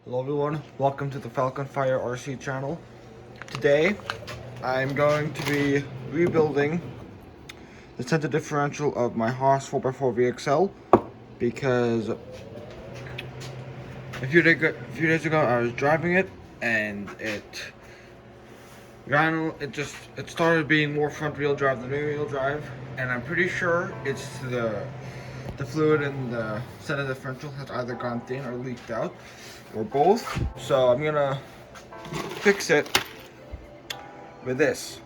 Hello everyone, welcome to the Falcon Fire RC channel. Today, I'm going to be rebuilding the center differential of my Hoss 4x4 VXL because a few days ago I was driving it and it started being more front wheel drive than rear wheel drive, and I'm pretty sure it's the fluid in the center differential has either gone thin or leaked out, or both. So I'm gonna fix it with this.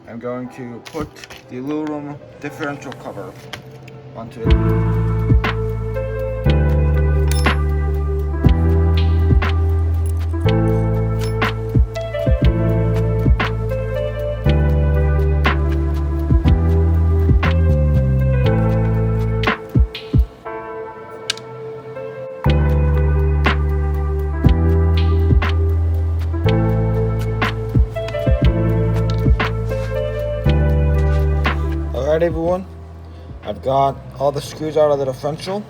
I'm going to put the aluminum differential cover onto it. Alright everyone, I've got all the screws out of the differential.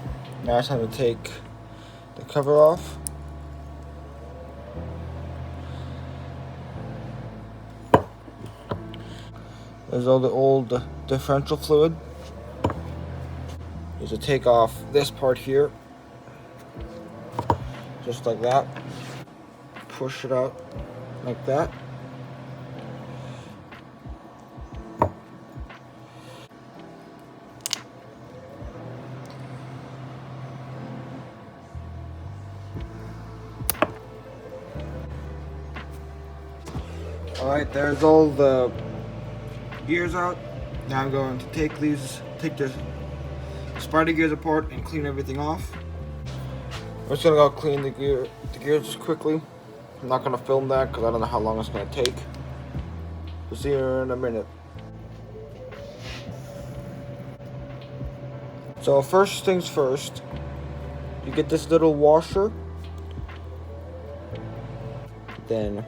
Now I just have to take the cover off. There's all the old differential fluid. You just take off this part here, just like that. Push it out like that. Alright, there's all the gears out. Now I'm going to take the spider gears apart and clean everything off. I'm just gonna go clean the gears just quickly. I'm not gonna film that because I don't know how long it's gonna take. We'll see you in a minute. So first things first, you get this little washer, then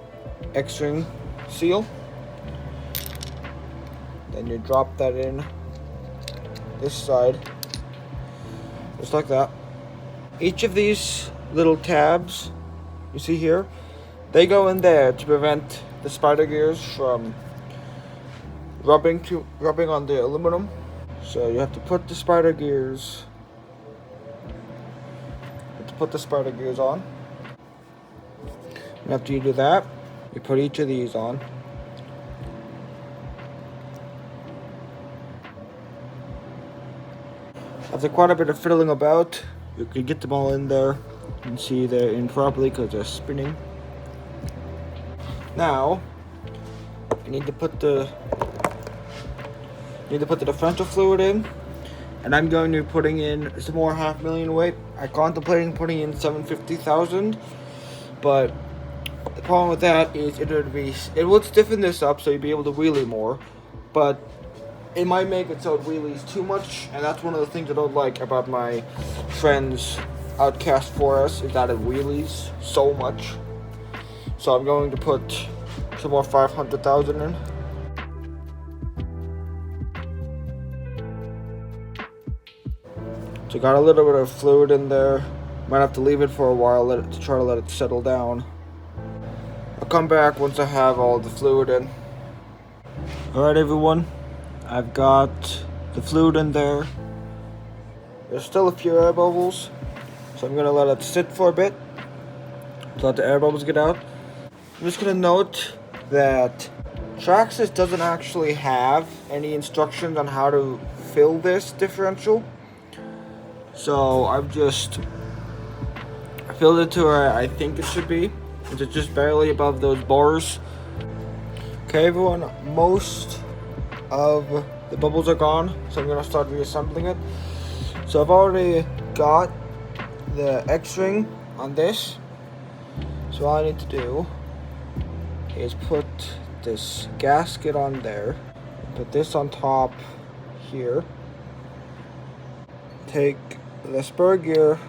X-ring seal, then you drop that in this side, just like that. Each of these little tabs you see here, they go in there to prevent the spider gears from rubbing on the aluminum. So you have to put the spider gears on. And after you do that, you put each of these on. After quite a bit of fiddling about, you can get them all in there. You can see they're in properly because they're spinning. Now, you need to put the differential fluid in, and I'm going to be putting in some more 500,000 weight. I'm contemplating putting in 750,000, but the problem with that is it would stiffen this up so you'd be able to wheelie more, but it might make it so it wheelies too much, and that's one of the things I don't like about my friend's Outcast 4S, is that it wheelies so much. So I'm going to put some more 500,000 in. So got a little bit of fluid in there. Might have to leave it for a while to try to let it settle down. I'll come back once I have all the fluid in. Alright everyone, I've got the fluid in there. There's still a few air bubbles, so I'm gonna let it sit for a bit to let the air bubbles get out. I'm just gonna note that Traxxas doesn't actually have any instructions on how to fill this differential. So I've just filled it to where I think it should be. It's just barely above those bars. Okay everyone, most of the bubbles are gone, so I'm gonna start reassembling it. So I've already got the X-ring on this. So all I need to do is put this gasket on there, put this on top here, take the spur gear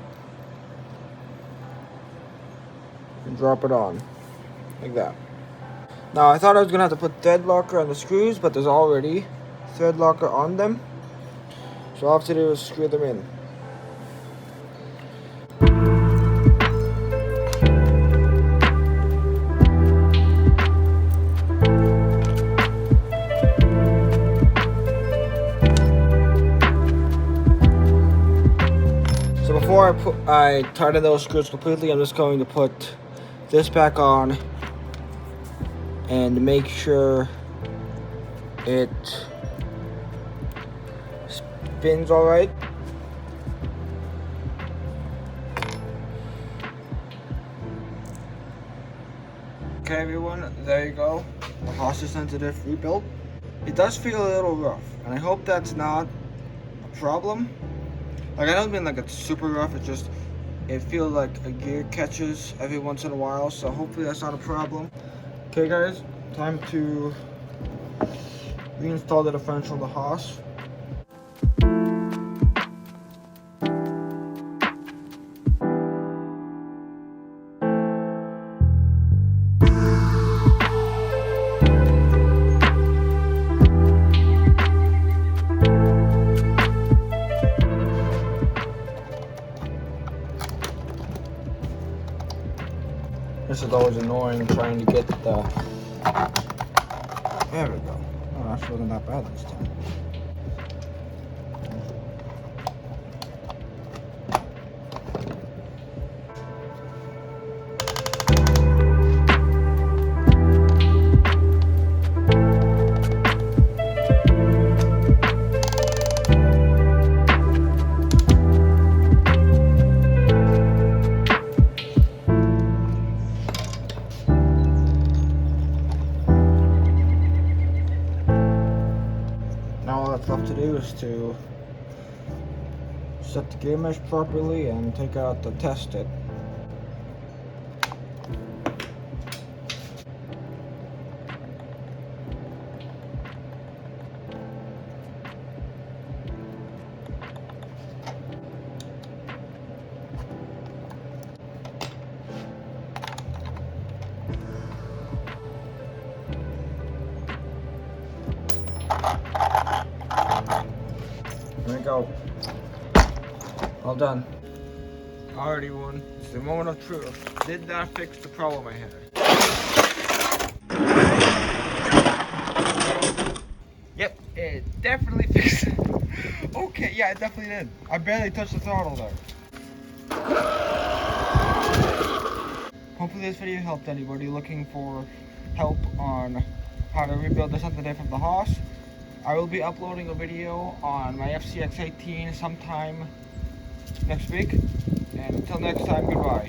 and drop it on like that. Now I thought I was gonna have to put thread locker on the screws, but there's already thread locker on them, so all I have to do is screw them in. I tighten those screws completely, I'm just going to put this back on and make sure it spins all right. Okay, everyone, there you go. The Hoss is sensitive rebuilt. It does feel a little rough, and I hope that's not a problem. Like, I don't mean like it's super rough, it's just, it feels like a gear catches every once in a while, so hopefully that's not a problem. Okay guys, time to reinstall the differential of the Hoss. This is always annoying trying to get the... There we go. Oh, that wasn't that bad this time. Now all that's left to do is to set the gear mesh properly and take out the test it. There we go. All done. Alright everyone, it's the moment of truth. Did that fix the problem I had? Yep, it definitely fixed it. Okay, yeah, it definitely did. I barely touched the throttle there. Hopefully this video helped anybody looking for help on how to rebuild the center diff of the Hoss. I will be uploading a video on my FCX18 sometime next week. And until next time, goodbye.